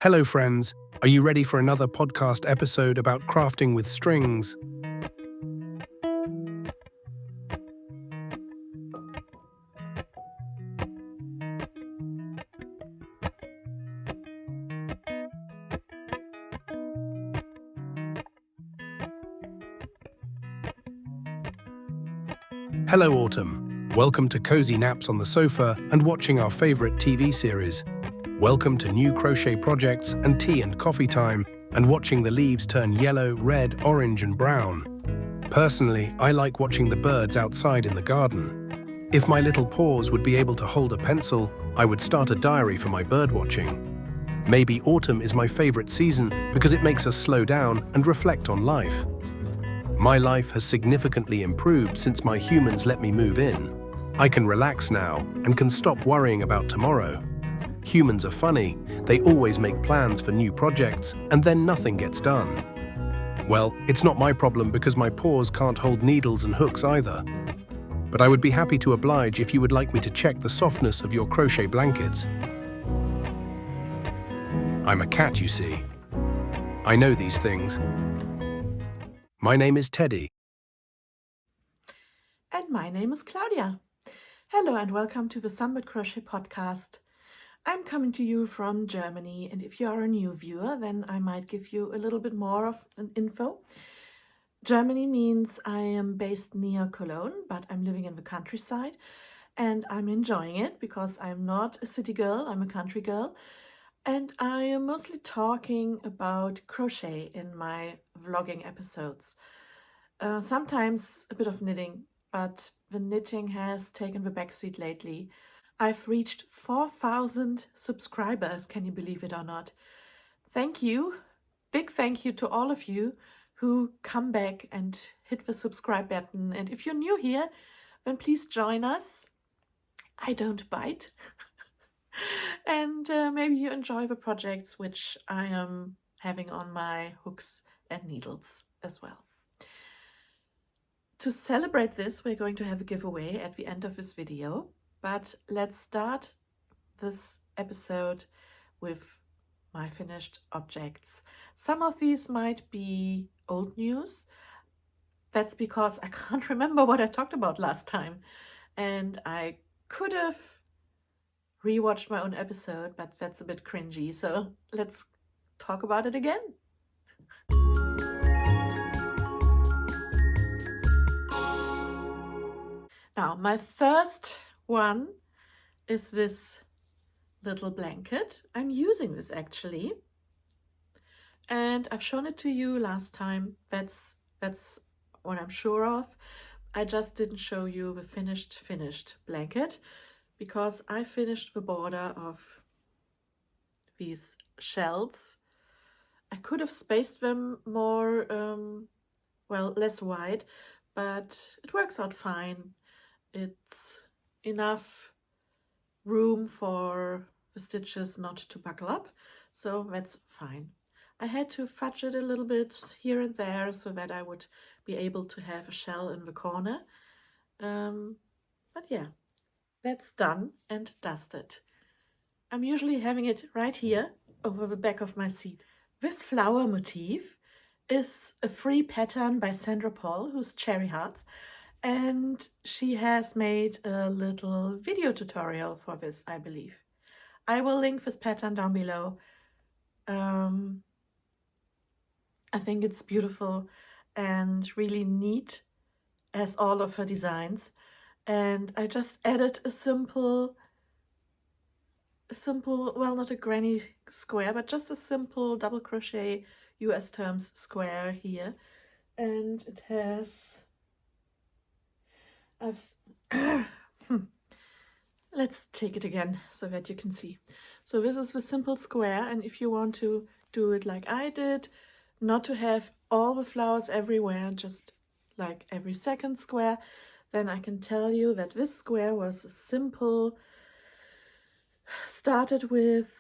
Hello friends, are you ready for another podcast episode about crafting with strings? Hello Autumn, welcome to cozy naps on the sofa and watching our favorite TV series. Welcome to new crochet projects and tea and coffee time and watching the leaves turn yellow, red, orange and brown. Personally, I like watching the birds outside in the garden. If my little paws would be able to hold a pencil, I would start a diary for my bird watching. Maybe autumn is my favorite season because it makes us slow down and reflect on life. My life has significantly improved since my humans let me move in. I can relax now and can stop worrying about tomorrow. Humans are funny, they always make plans for new projects and then nothing gets done. Well, it's not my problem because my paws can't hold needles and hooks either. But I would be happy to oblige if you would like me to check the softness of your crochet blankets. I'm a cat, you see. I know these things. My name is Teddy. And my name is Claudia. Hello and welcome to the Sunbirdcrochet podcast. I'm coming to you from Germany, and if you are a new viewer, then I might give you a little bit more of an info. Germany means I am based near Cologne, but I'm living in the countryside, and I'm enjoying it because I'm not a city girl, I'm a country girl, and I am mostly talking about crochet in my vlogging episodes. Sometimes a bit of knitting, but the knitting has taken the backseat lately. I've reached 4,000 subscribers, can you believe it or not? Thank you, big thank you to all of you who come back and hit the subscribe button. And if you're new here, then please join us. I don't bite. And maybe you enjoy the projects which I am having on my hooks and needles as well. To celebrate this, we're going to have a giveaway at the end of this video. But let's start this episode with my finished objects. Some of these might be old news. That's because I can't remember what I talked about last time. And I could have rewatched my own episode, but that's a bit cringy. So let's talk about it again. Now, my first one is this little blanket. I'm using this actually, and I've shown it to you last time. That's what I'm sure of. I just didn't show you the finished blanket because I finished the border of these shells. I could have spaced them more, less wide, but it works out fine. It's enough room for the stitches not to buckle up, so that's fine. I had to fudge it a little bit here and there so that I would be able to have a shell in the corner. But yeah, that's done and dusted. I'm usually having it right here over the back of my seat. This flower motif is a free pattern by Sandra Paul, who's Cherry Hearts. And she has made a little video tutorial for this, I believe. I will link this pattern down below. I think it's beautiful and really neat, as all of her designs. And I just added a simple, well, not a granny square, but just a simple double crochet US terms square here. And it has... Let's take it again so that you can see. So this is the simple square, and if you want to do it like I did, not to have all the flowers everywhere, just like every second square, then I can tell you that this square was a simple, started with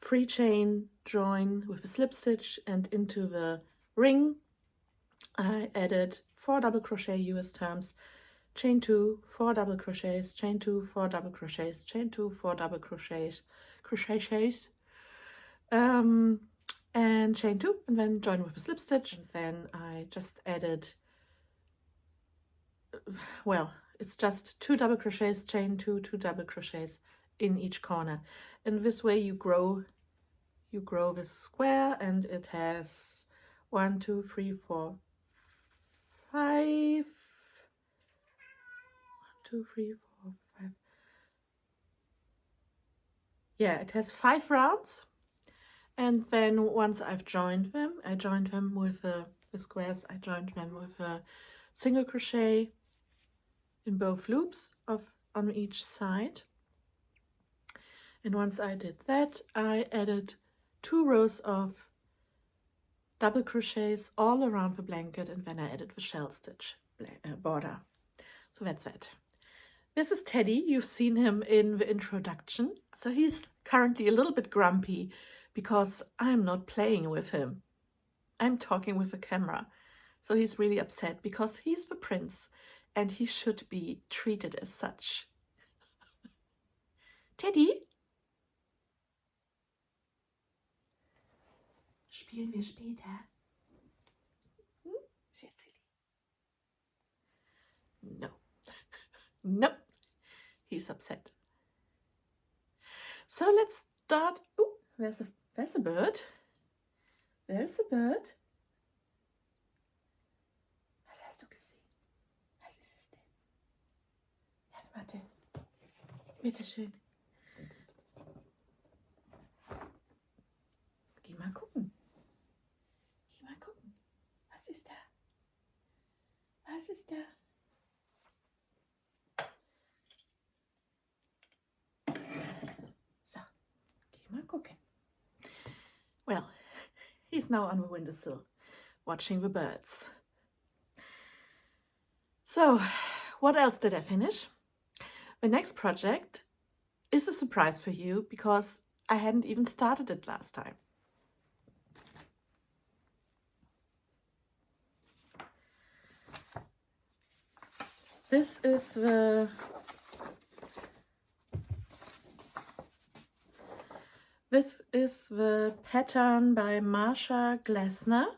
free chain join with a slip stitch, and into the ring I added 4 double crochet US terms, chain 2, 4 double crochets, chain 2, 4 double crochets, chain 2, 4 double crochets, and chain 2, and then join with a slip stitch. And then I just added, well, it's just 2 double crochets, chain 2, 2 double crochets in each corner. And this way you grow this square, and it has 1, 2, 3, 4, 5, 1, 2, 3, 4, 5. Yeah, it has 5 rounds. And then once I've joined them, I joined them with the squares, I joined them with a single crochet in both loops on each side. And once I did that, I added 2 rows of double crochets all around the blanket, and then I added the shell stitch border. So that's that. This is Teddy. You've seen him in the introduction. So he's currently a little bit grumpy because I'm not playing with him. I'm talking with the camera. So he's really upset because he's the prince and he should be treated as such. Teddy? Spielen wir später? Schätzeli? No. No. He's upset. So let's start. Oh, there's a bird. There's a bird. Was hast du gesehen? Was ist es denn? Ja, warte. Bitteschön. Geh mal gucken. Geh mal gucken. Was ist da? Was ist da? So, geh mal gucken. Well, he's now on the windowsill, watching the birds. So, what else did I finish? The next project is a surprise for you because I hadn't even started it last time. This is the pattern by Marsha Glessner.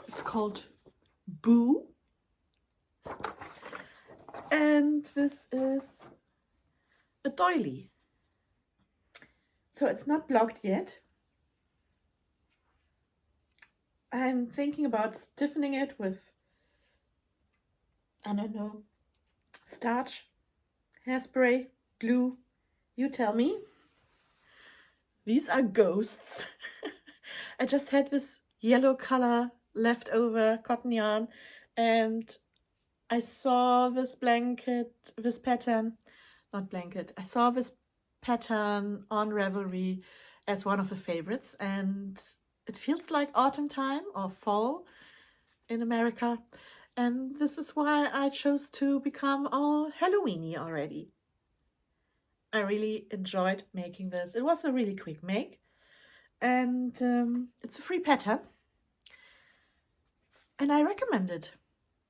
It's called Boo. And this is a doily. So it's not blocked yet. I'm thinking about stiffening it with, I don't know, starch, hairspray, glue. You tell me. These are ghosts. I just had this yellow color leftover cotton yarn, and I saw this pattern on Ravelry as one of the favorites, and it feels like autumn time or fall in America, and this is why I chose to become all Halloweeny already. I really enjoyed making this. It was a really quick make, and it's a free pattern, and I recommend it.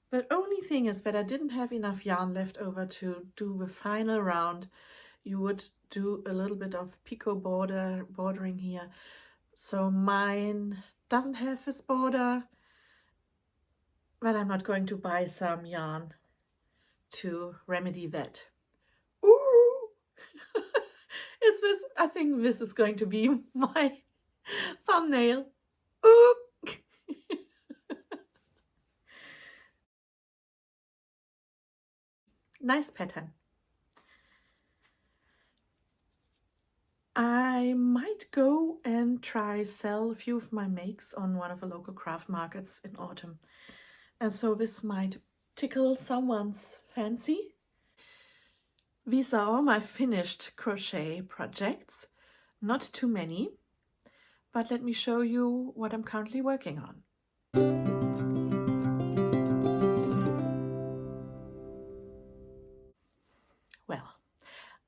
The only thing is that I didn't have enough yarn left over to do the final round. You would do a little bit of picot bordering here. So mine doesn't have this border, but I'm not going to buy some yarn to remedy that. Ooh! I think this is going to be my thumbnail. Ooh! Nice pattern. I might go and try sell a few of my makes on one of the local craft markets in autumn. And so this might tickle someone's fancy. These are all my finished crochet projects. Not too many, but let me show you what I'm currently working on. Well,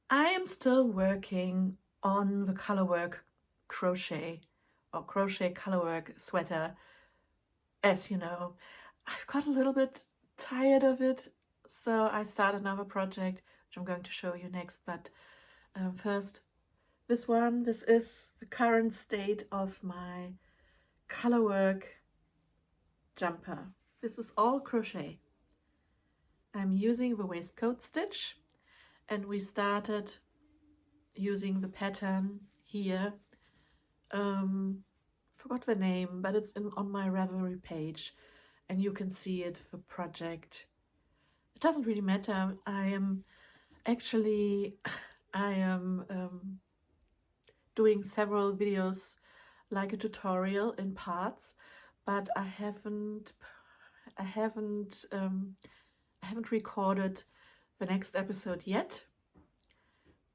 I am still working on the colorwork crochet or crochet colorwork sweater. As you know, I've got a little bit tired of it, so I started another project, which I'm going to show you next. But first, This is the current state of my colorwork jumper. This is all crochet. I'm using the waistcoat stitch, and we started using the pattern here. Forgot the name, but it's on my Ravelry page, and you can see it, the project. It doesn't really matter. I am doing several videos, like a tutorial in parts, but I haven't recorded the next episode yet.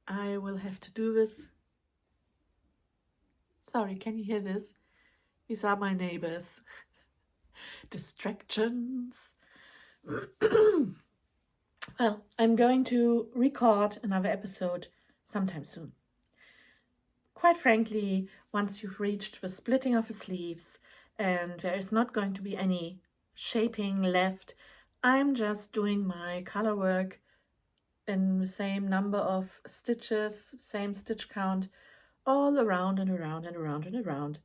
I will have to do this. Sorry, can you hear this? These are my neighbors. Distractions. Well, I'm going to record another episode sometime soon. Quite frankly, once you've reached the splitting of the sleeves and there is not going to be any shaping left, I'm just doing my color work in the same number of stitches, same stitch count, all around and around and around and around.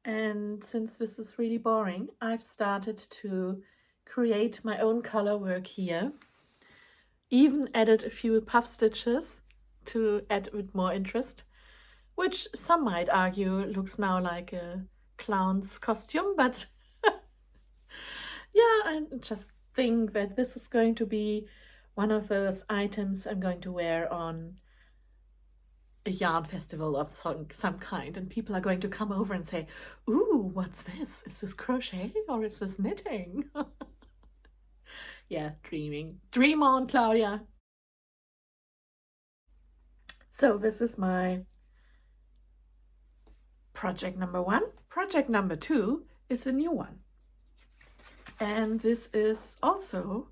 And since this is really boring, I've started to create my own color work here. Even added a few puff stitches to add a bit more interest, which some might argue looks now like a clown's costume, but yeah, I just think that this is going to be one of those items I'm going to wear on a yarn festival of some kind, and people are going to come over and say, "Ooh, what's this? Is this crochet or is this knitting?" Yeah, dreaming. Dream on, Claudia. So this is my project number 1. Project number 2 is a new one. And this is also,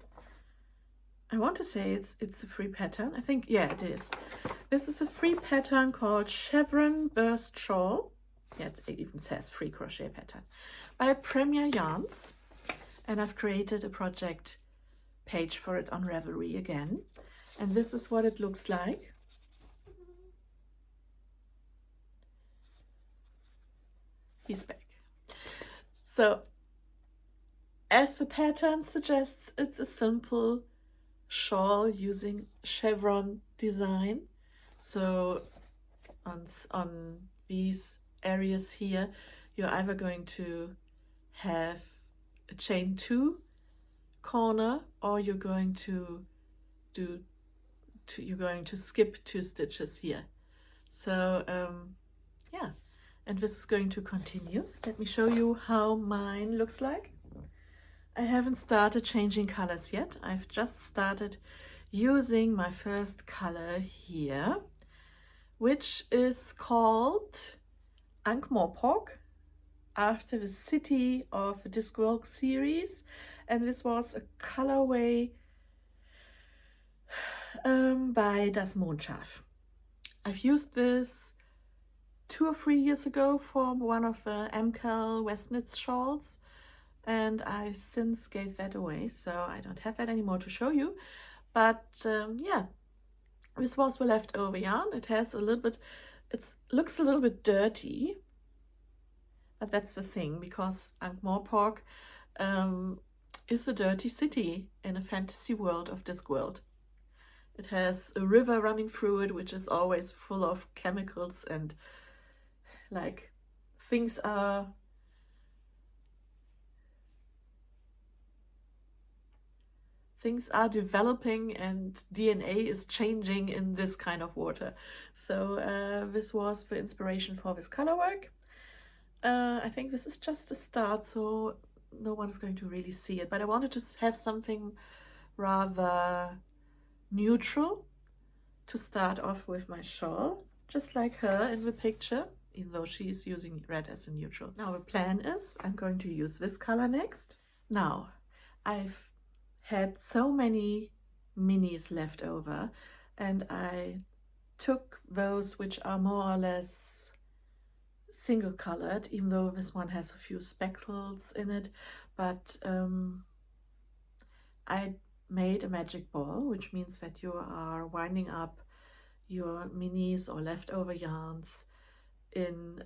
I want to say it's a free pattern. I think, yeah, it is. This is a free pattern called Chevron Burst Shawl. Yeah, it even says free crochet pattern by Premier Yarns. And I've created a project page for it on Ravelry again. And this is what it looks like. He's back. So, as the pattern suggests, it's a simple shawl using chevron design. So on these areas here, you're either going to have a chain 2 corner, or you're going to skip 2 stitches here. So yeah, and this is going to continue. Let me show you how mine looks like. I haven't started changing colors yet. I've just started using my first color here, which is called Ankh-Morpork, after the city of the Discworld series. And this was a colorway by Das Mondschaf. I've used this 2 or 3 years ago for one of the MCAL Westnitz shawls, and I since gave that away, so I don't have that anymore to show you. But yeah, this was the leftover yarn. It has a little bit, it looks a little bit dirty, but that's the thing, because Ankh-Morpork is a dirty city in a fantasy world of Discworld. It has a river running through it, which is always full of chemicals, and like things are developing and DNA is changing in this kind of water. So this was the inspiration for this color work. I think this is just a start, so no one is going to really see it, but I wanted to have something rather neutral to start off with my shawl, just like her in the picture, even though she's using red as a neutral. Now the plan is I'm going to use this color next. Now I've had so many minis left over, and I took those which are more or less single colored, even though this one has a few speckles in it, but I made a magic ball, which means that you are winding up your minis or leftover yarns in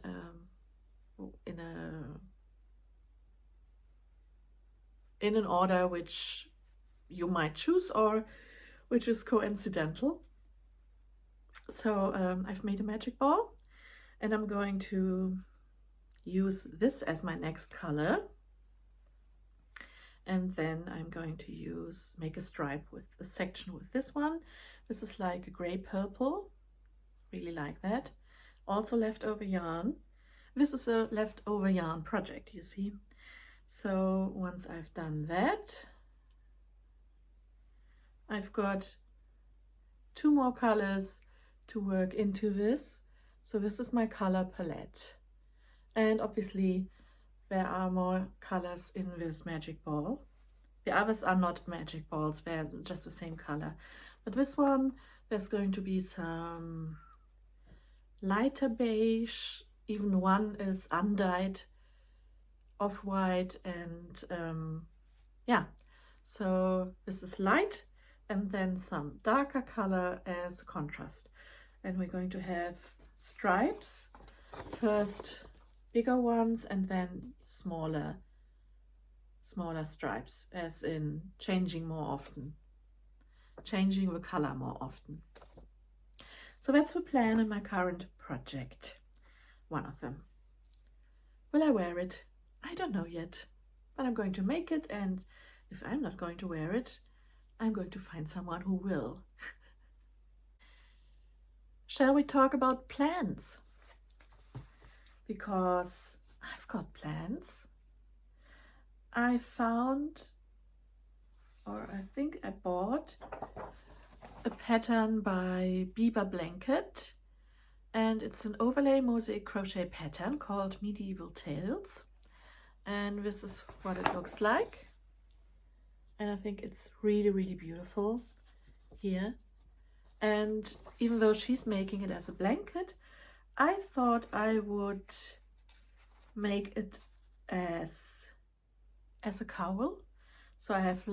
an order which you might choose or which is coincidental. So I've made a magic ball, and I'm going to use this as my next color. And then I'm going to make a stripe with a section with this one. This is like a gray purple, really like that. Also leftover yarn. This is a leftover yarn project, you see. So once I've done that, I've got 2 more colors to work into this. So this is my color palette. And obviously there are more colors in this magic ball. The others are not magic balls, they're just the same color. But this one, there's going to be some lighter beige, even one is undyed off-white, and yeah, so this is light and then some darker color as a contrast. And we're going to have stripes, first bigger ones and then smaller stripes, as in changing the color more often. So that's the plan in my current project, one of them. Will I wear it? I don't know yet, but I'm going to make it, and if I'm not going to wear it, I'm going to find someone who will. Shall we talk about plans? Because I've got plans. I found, or I think I bought, a pattern by Biba Blanket, and it's an overlay mosaic crochet pattern called Medieval Tales, and this is what it looks like. And I think it's really, really beautiful here. And even though she's making it as a blanket, I thought I would make it as a cowl, so I have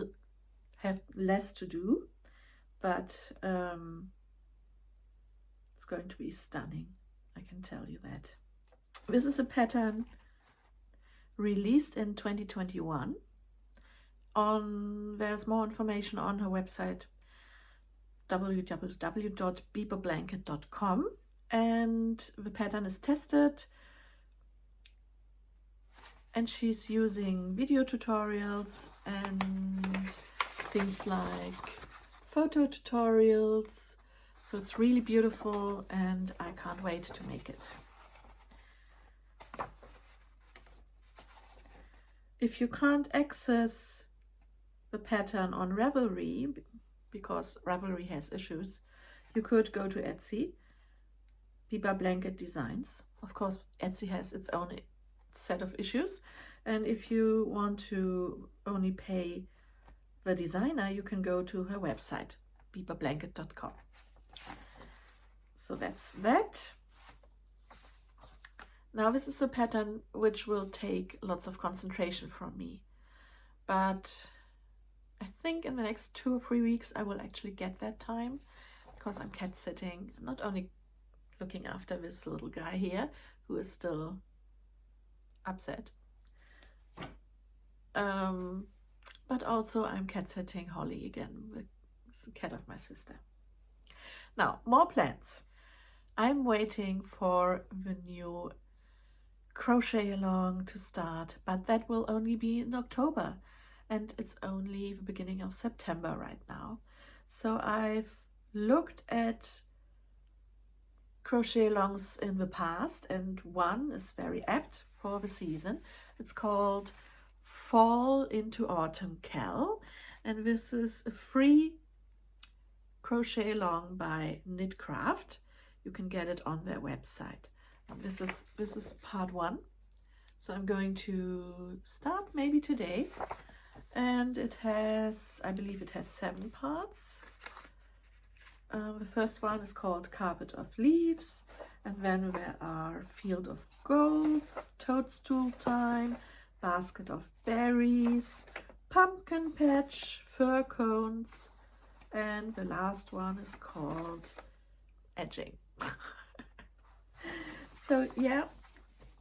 less to do, but it's going to be stunning, I can tell you that. This is a pattern released in 2021. There's more information on her website, www.bibablanket.com, and the pattern is tested, and she's using video tutorials and things like photo tutorials. So it's really beautiful, and I can't wait to make it. If you can't access the pattern on Ravelry, because Ravelry has issues, you could go to Etsy, Biba Blanket Designs. Of course, Etsy has its own set of issues, and if you want to only pay the designer, you can go to her website, bibablanket.com. So that's that. Now this is a pattern which will take lots of concentration from me, but I think in the next 2 or 3 weeks I will actually get that time, because I'm cat sitting. I'm not only looking after this little guy here who is still upset, but also I'm cat sitting Holly again, the cat of my sister. Now, more plans. I'm waiting for the new crochet along to start, but that will only be in October, and it's only the beginning of September right now. So I've looked at crochet alongs in the past, and one is very apt for the season. It's called Fall into Autumn Cal, and this is a free crochet along by Knitcraft. You can get it on their website. And this is part 1, so I'm going to start maybe today, and it has, I believe it has 7 parts. The first one is called Carpet of Leaves, and then there are Field of Golds, Toadstool Time, Basket of Berries, Pumpkin Patch, Fir Cones, and the last one is called edging. So yeah,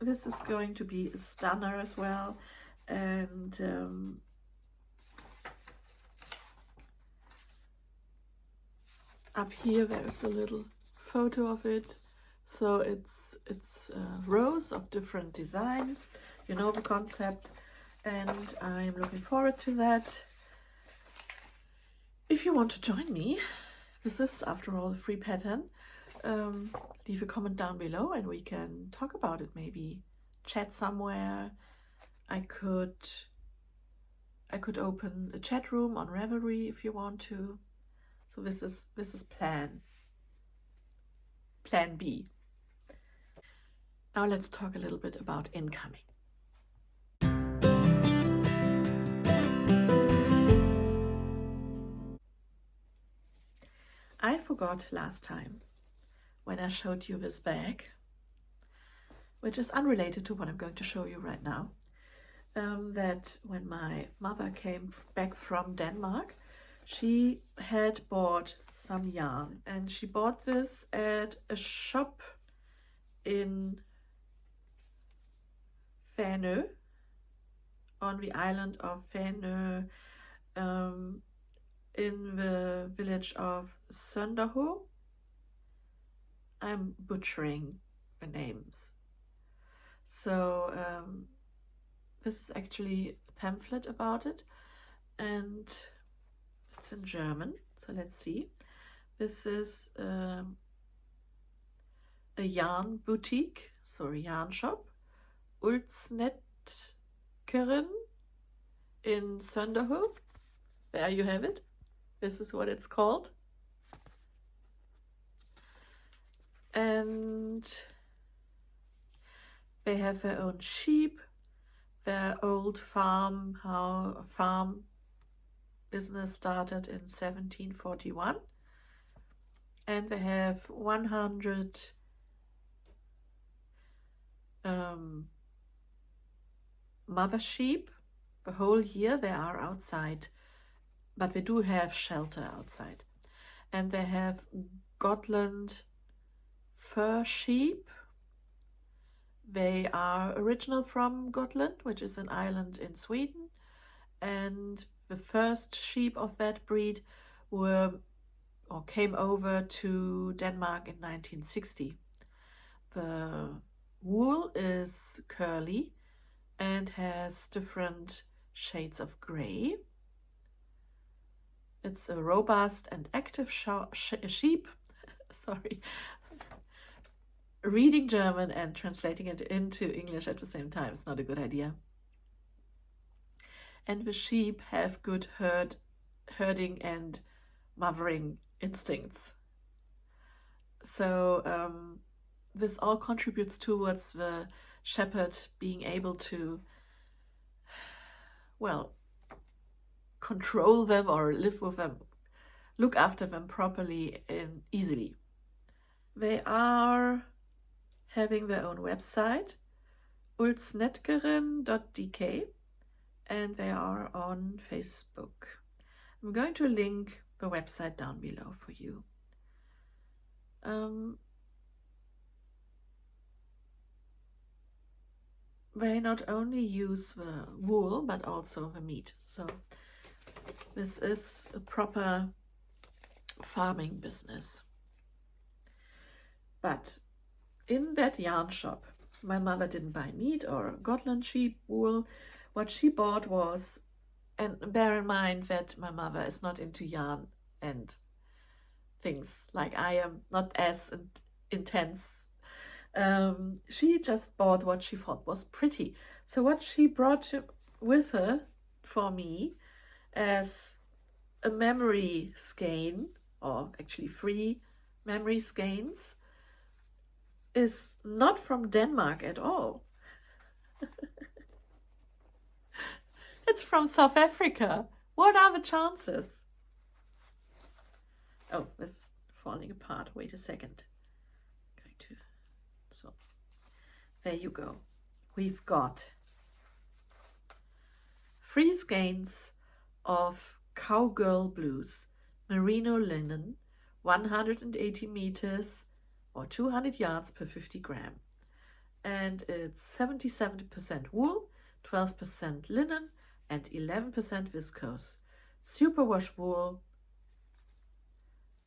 this is going to be a stunner as well. And up here there's a little photo of it. So it's rows of different designs, you know the concept, and I'm looking forward to that. If you want to join me, this is after all a free pattern, leave a comment down below and we can talk about it, maybe chat somewhere. I could open a chat room on Ravelry if you want to. So this is plan B. Now let's talk a little bit about incoming. I forgot last time when I showed you this bag, which is unrelated to what I'm going to show you right now, that when my mother came back from Denmark, she had bought some yarn, and she bought this at a shop in Fanø, on the island of Fanø, in the village of Sønderho. I'm butchering the names. So this is actually a pamphlet about it, and it's in German. So let's see. This is a yarn boutique, so a yarn shop, Ulsnetkeren in Sønderho. There you have it. This is what it's called. And they have their own sheep, their old farm, how a farm business started in 1741. And they have 100 mother sheep. The whole year they are outside, but they do have shelter outside. And they have Gotland fur sheep. They are original from Gotland, which is an island in Sweden, and the first sheep of that breed came over to Denmark in 1960. The wool is curly and has different shades of gray. It's a robust and active sheep. Sorry. Reading German and translating it into English at the same time is not a good idea. And the sheep have good herding and mothering instincts. So this all contributes towards the shepherd being able to, well, control them or live with them, look after them properly and easily. They are having their own website, ulsnetkeren.dk, and they are on Facebook. I'm going to link the website down below for you. They not only use the wool but also the meat. So this is a proper farming business. But in that yarn shop, my mother didn't buy meat or Gotland sheep wool. What she bought was, and bear in mind that my mother is not into yarn and things like I am, not as intense. She just bought what she thought was pretty. So what she brought with her for me as a memory skein, or actually 3 memory skeins, is not from Denmark at all. It's from South Africa. What are the chances? Oh, this is falling apart. Wait a second. So there you go. We've got 3 skeins of cowgirl blues, merino linen, 180 meters or 200 yards per 50 gram. And it's 77% wool, 12% linen, and 11% viscose. Superwash wool.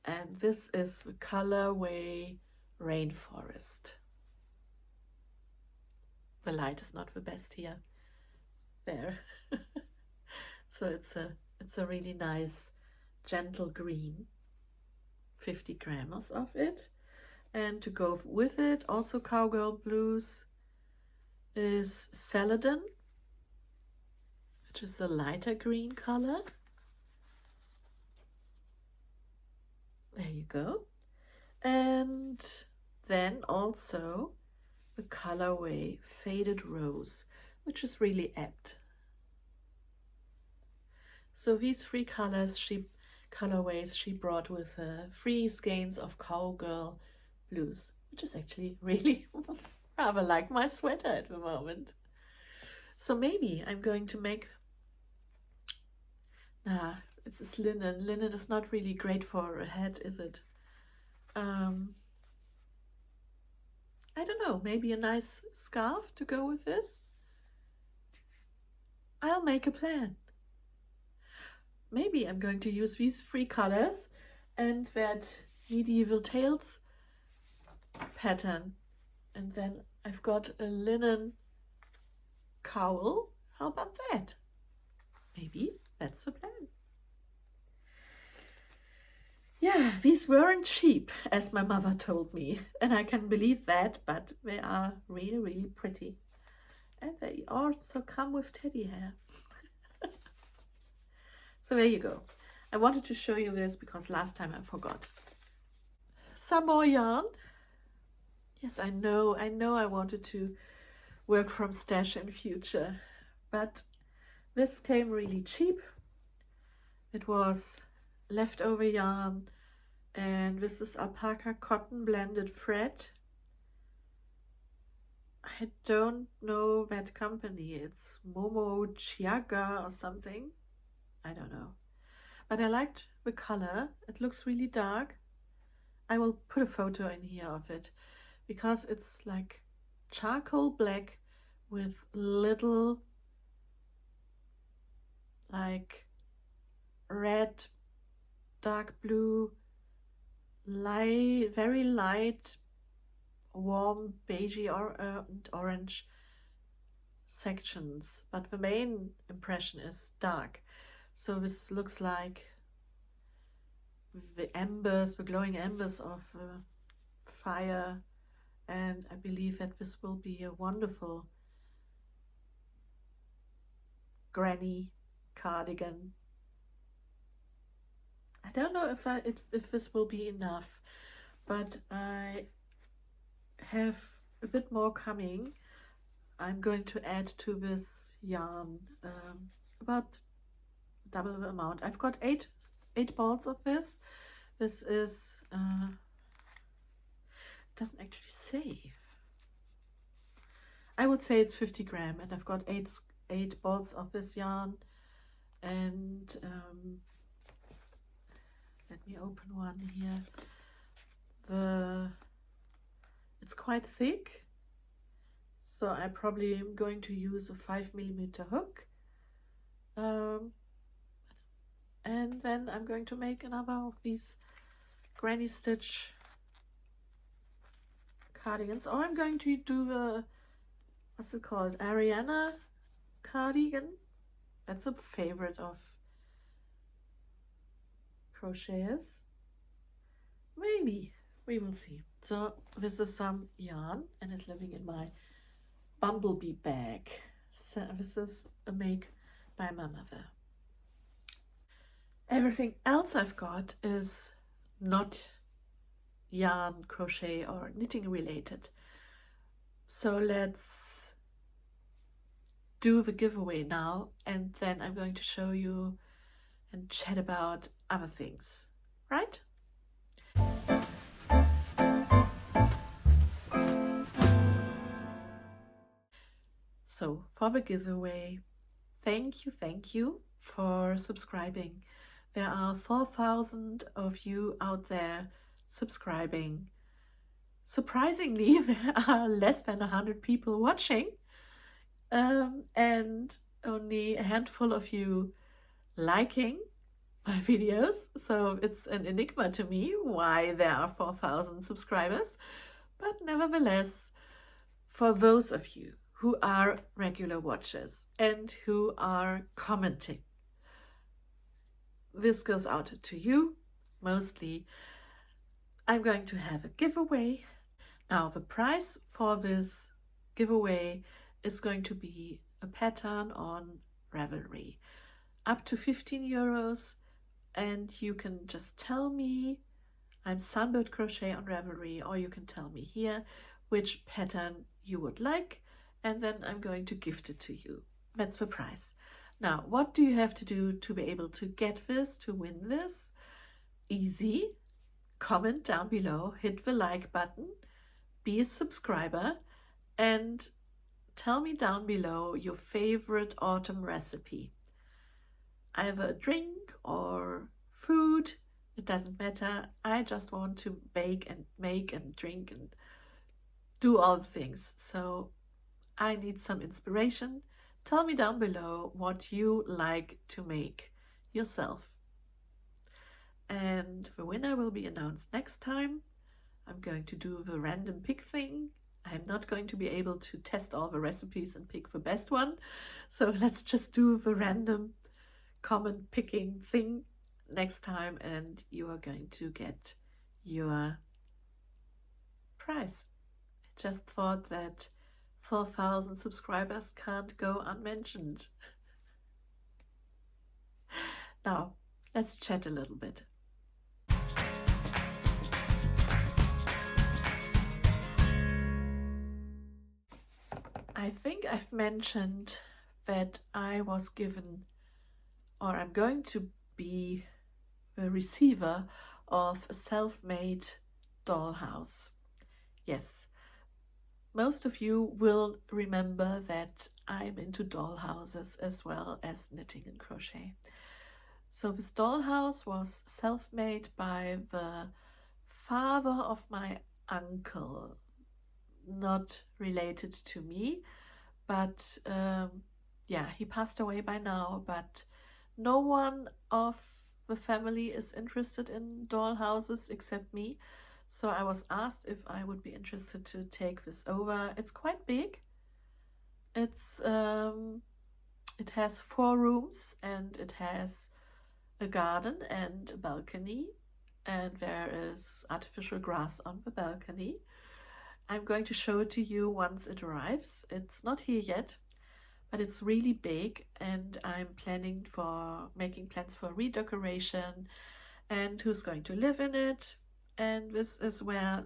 And this is the colorway Rainforest. The light is not the best here. There. So it's a really nice gentle green. 50 grams of it. And to go with it, also Cowgirl Blues, is Celadon, which is a lighter green color. There you go. And then also the colorway Faded Rose, which is really apt. So these three colorways she brought with her, 3 skeins of Cowgirl Blues, which is actually really rather like my sweater at the moment. So maybe I'm going to make, it's this linen. Linen is not really great for a hat, is it? I don't know, maybe a nice scarf to go with this? I'll make a plan. Maybe I'm going to use these 3 colors and that medieval tales pattern. And then I've got a linen cowl. How about that? Maybe that's the plan. Yeah, these weren't cheap, as my mother told me. And I can believe that, but they are really, really pretty. And they also come with teddy hair. So there you go. I wanted to show you this because last time I forgot. Some more yarn. Yes, I know I wanted to work from stash in future, but this came really cheap. It was leftover yarn, and this is alpaca cotton blended thread. I don't know that company. It's Momo Chiaga or something. I don't know. But I liked the color. It looks really dark. I will put a photo in here of it because it's like charcoal black with little like red, dark blue, light, very light, warm beigey or orange sections, but the main impression is dark. So this looks like the embers, the glowing embers of fire, and I believe that this will be a wonderful granny cardigan. I don't know if this will be enough, but I have a bit more coming. I'm going to add to this yarn about double the amount. I've got eight balls of this. This is doesn't actually say. I would say it's 50 grams, and I've got eight balls of this yarn. And let me open one here. It's quite thick, so I probably am going to use a 5mm hook. And then I'm going to make another of these granny stitch cardigans, or I'm going to do a, what's it called, Ariana cardigan. That's a favorite of crocheters. Maybe, we will see. So this is some yarn, and it's living in my bumblebee bag. So this is a make by my mother. Everything else I've got is not yarn, crochet, or knitting related. So let's do the giveaway now, and then I'm going to show you and chat about other things, right? So for the giveaway, thank you for subscribing. There are 4,000 of you out there subscribing. Surprisingly, there are less than 100 people watching, and only a handful of you liking my videos. So it's an enigma to me why there are 4,000 subscribers. But nevertheless, for those of you who are regular watchers and who are commenting, this goes out to you mostly. I'm going to have a giveaway. Now, the prize for this giveaway is going to be a pattern on Ravelry, up to 15 euros. And you can just tell me, I'm Sunbirdcrochet on Ravelry, or you can tell me here which pattern you would like, and then I'm going to gift it to you. That's the prize. Now, what do you have to do to be able to get this, to win this? Easy. Comment down below, hit the like button, be a subscriber, and tell me down below your favorite autumn recipe. Either a drink or food, it doesn't matter. I just want to bake and make and drink and do all the things. So I need some inspiration. Tell me down below what you like to make yourself. And the winner will be announced next time. I'm going to do the random pick thing. I'm not going to be able to test all the recipes and pick the best one. So let's just do the random comment picking thing next time, and you are going to get your prize. I just thought that 4,000 subscribers can't go unmentioned. Now, let's chat a little bit. I think I've mentioned that I was given, or I'm going to be the receiver of a self-made dollhouse. Yes, most of you will remember that I'm into dollhouses as well as knitting and crochet. So this dollhouse was self-made by the father of my uncle, not related to me, but yeah, he passed away by now, but no one of the family is interested in dollhouses except me. So I was asked if I would be interested to take this over. It's quite big. It's it has 4 rooms, and it has a garden and a balcony, and there is artificial grass on the balcony. I'm going to show it to you once it arrives. It's not here yet, but it's really big, and I'm making plans for redecoration and who's going to live in it. And this is where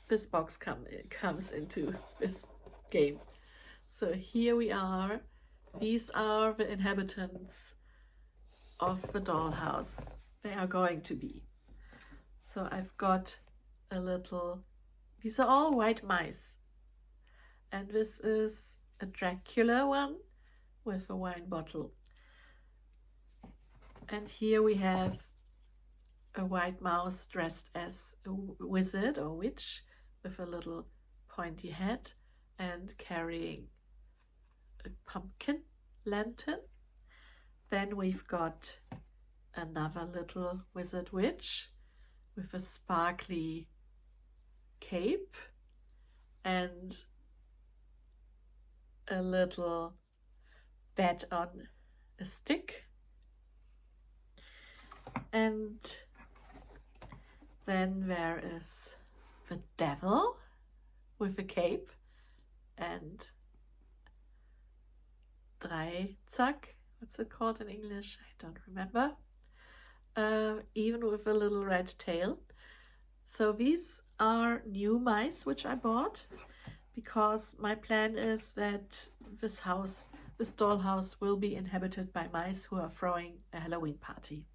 this box comes into this game. So here we are. These are the inhabitants of the dollhouse. They are going to be. So I've got a little, these are all white mice. And this is a Dracula one with a wine bottle. And here we have a white mouse dressed as a wizard or witch with a little pointy hat and carrying a pumpkin lantern. Then we've got another little wizard witch with a sparkly cape and a little bat on a stick. And then there is the devil with a cape and Dreizack. What's it called in English? I don't remember. Even with a little red tail. So these are new mice which I bought, because my plan is that this dollhouse will be inhabited by mice who are throwing a Halloween party.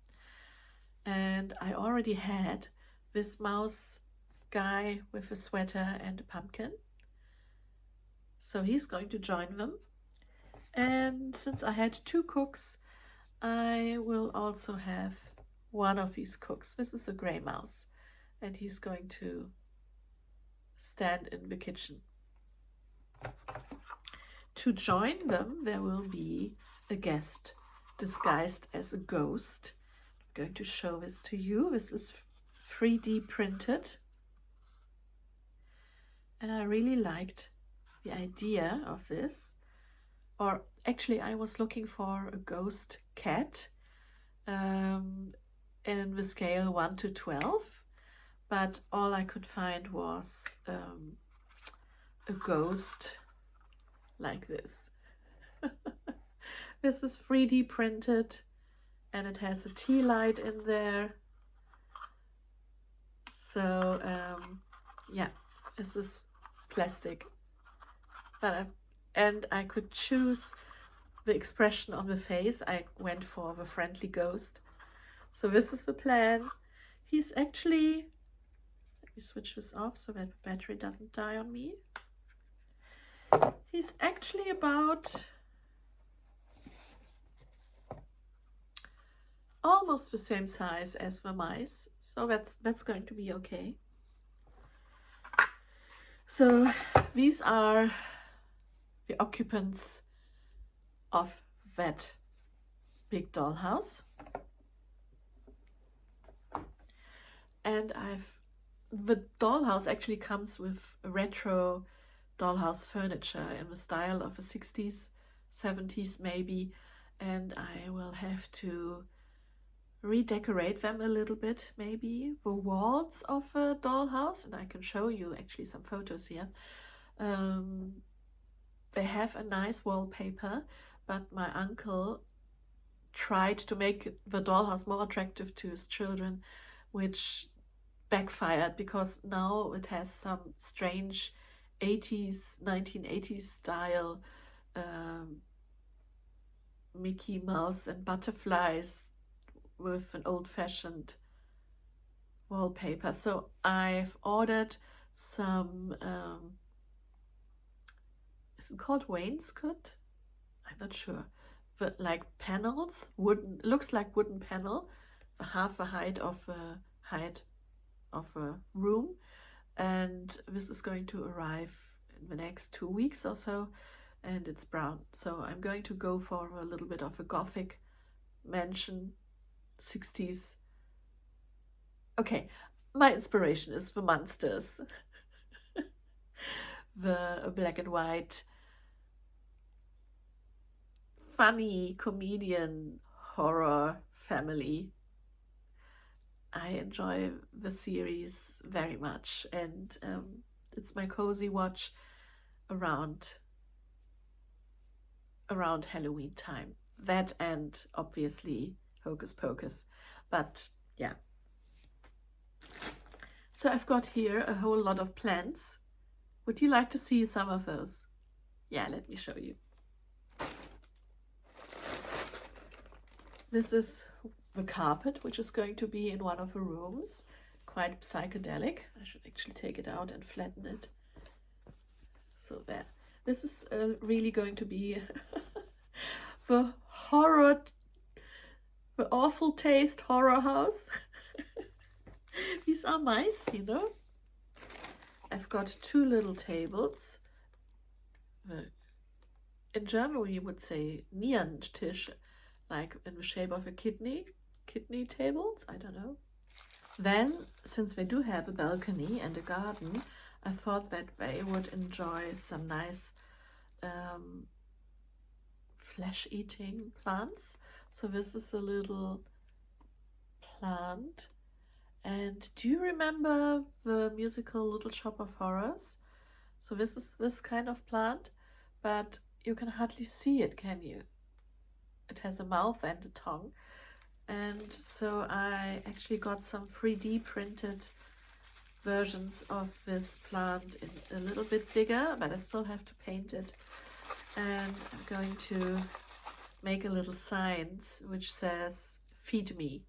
And I already had this mouse guy with a sweater and a pumpkin. So he's going to join them. And since I had 2 cooks, I will also have one of these cooks. This is a gray mouse, and he's going to stand in the kitchen. To join them, there will be a guest disguised as a ghost. I'm going to show this to you. This is 3D printed, and I really liked the idea of this. Or actually, I was looking for a ghost cat in the scale 1 to 12, but all I could find was a ghost like this. This is 3D printed, and it has a tea light in there. So yeah, this is plastic, but I could choose the expression on the face. I went for the friendly ghost. So this is the plan. He's actually, let me switch this off so that the battery doesn't die on me. He's actually about almost the same size as the mice, so that's going to be okay. So these are the occupants of that big dollhouse, and the dollhouse actually comes with retro dollhouse furniture in the style of the 60s, 70s maybe, and I will have to redecorate them a little bit, maybe the walls of a dollhouse, and I can show you actually some photos here. They have a nice wallpaper, but my uncle tried to make the dollhouse more attractive to his children, which backfired because now it has some strange 1980s style Mickey Mouse and butterflies with an old-fashioned wallpaper. So I've ordered some, is it called wainscot? I'm not sure. But like panels, wooden, looks like wooden panel, for half the height of a room. And this is going to arrive in the next 2 weeks or so, and it's brown. So I'm going to go for a little bit of a Gothic mansion, 60s. Okay, my inspiration is the monsters. The black and white, funny comedian horror family. I enjoy the series very much, and it's my cozy watch around Halloween time. That and obviously Hocus Pocus, but yeah. So I've got here a whole lot of plants. Would you like to see some of those? Yeah, let me show you. This is the carpet, which is going to be in one of the rooms. Quite psychedelic. I should actually take it out and flatten it. So there. This is really going to be the awful taste horror house. These are mice, you know. I've got 2 little tables. In German you would say Nierentisch, like in the shape of a kidney tables, I don't know. Then, since they do have a balcony and a garden, I thought that they would enjoy some nice flesh-eating plants. So this is a little plant. And do you remember the musical Little Shop of Horrors? So this is this kind of plant, but you can hardly see it, can you? It has a mouth and a tongue. And so I actually got some 3D printed versions of this plant in a little bit bigger, but I still have to paint it. And I'm going to make a little sign which says, "Feed me."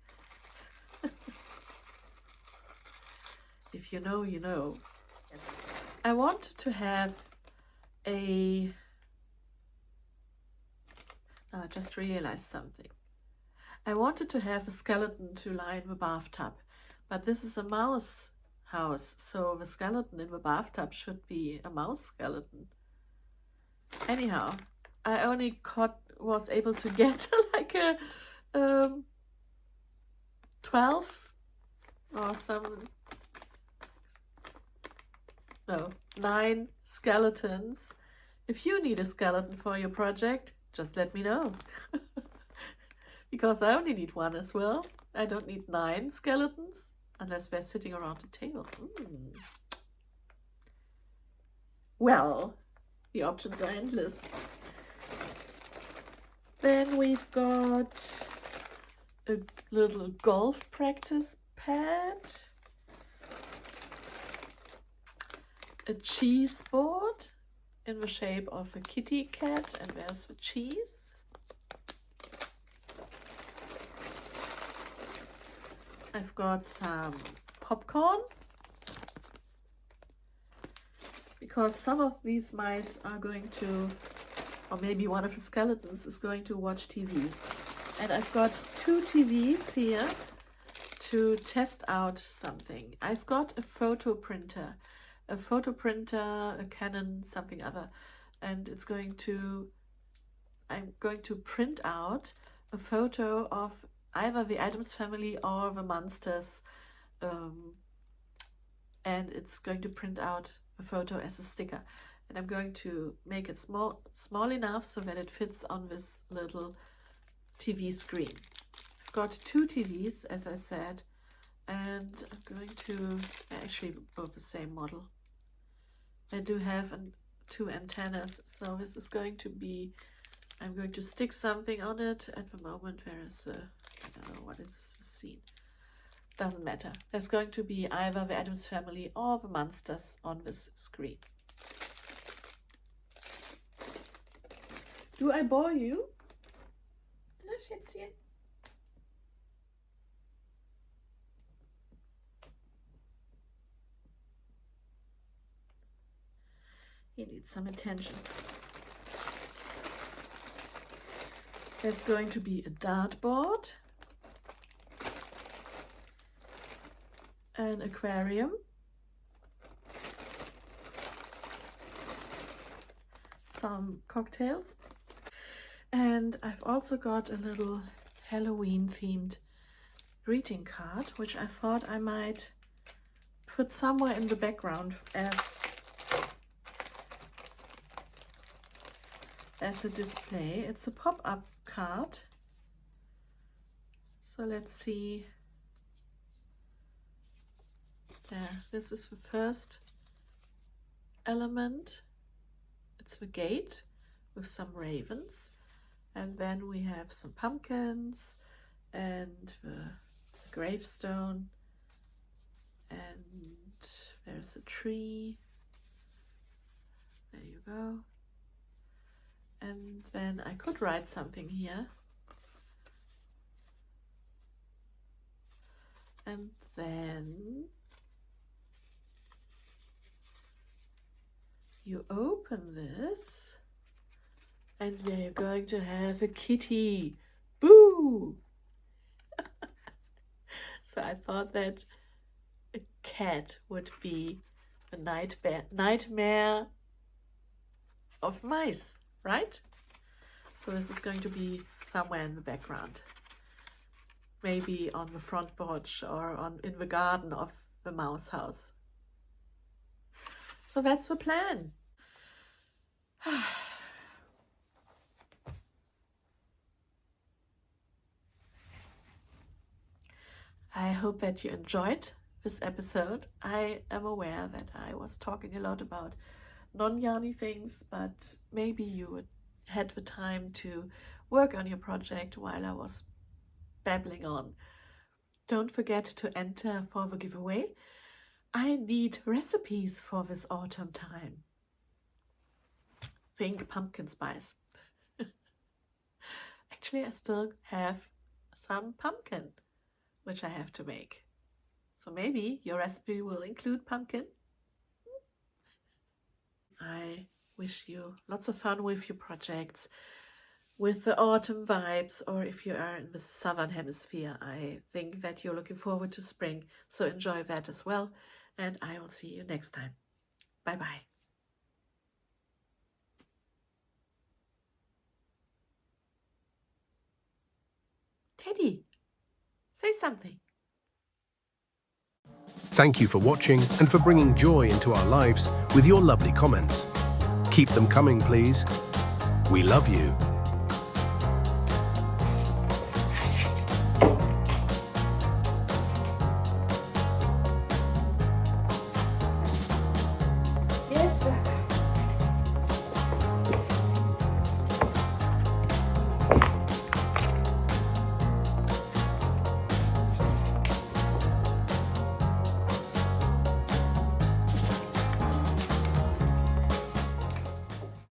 If you know, you know. Yes. I wanted to have I just realized something. I wanted to have a skeleton to line the bathtub, but this is a mouse house, so the skeleton in the bathtub should be a mouse skeleton. Anyhow, I only was able to get like a 12 or some, no, 9 skeletons. If you need a skeleton for your project, just let me know. Because I only need 1 as well. I don't need 9 skeletons unless they're sitting around the table. Well, the options are endless. Then we've got a little golf practice pad, a cheese board in the shape of a kitty cat, and there's the cheese. I've got some popcorn, because some of these mice are going to, or maybe one of the skeletons is going to watch TV. And I've got 2 TVs here to test out something. I've got a photo printer, a Canon, something other, and I'm going to print out a photo of either the Addams Family or the monsters, and it's going to print out the photo as a sticker. And I'm going to make it small enough so that it fits on this little TV screen. I've got 2 TVs, as I said, and I'm going to, actually both the same model. I do have 2 antennas, so this is going to be, I'm going to stick something on it. At the moment there is a, I don't know what is the scene. Doesn't matter. There's going to be either the Addams Family or the monsters on this screen. Do I bore you? Schätzchen? He needs some attention. There's going to be a dartboard, an aquarium, some cocktails, and I've also got a little Halloween themed greeting card, which I thought I might put somewhere in the background as a display. It's a pop-up card. So let's see. There, this is the first element. It's the gate with some ravens. And then we have some pumpkins and the gravestone. And there's a tree. There you go. And then I could write something here. And then you open this and you're going to have a kitty. Boo! So I thought that a cat would be a nightmare of mice, right? So this is going to be somewhere in the background. Maybe on the front porch or in the garden of the mouse house. So that's the plan. I hope that you enjoyed this episode. I am aware that I was talking a lot about non-yarny things, but maybe you had the time to work on your project while I was babbling on. Don't forget to enter for the giveaway. I need recipes for this autumn time. Think pumpkin spice. Actually, I still have some pumpkin, which I have to make. So maybe your recipe will include pumpkin. I wish you lots of fun with your projects. with the autumn vibes, or if you are in the southern hemisphere, I think that you're looking forward to spring. So enjoy that as well, and I will see you next time. Bye bye. Teddy, say something. Thank you for watching and for bringing joy into our lives with your lovely comments. Keep them coming, please. We love you.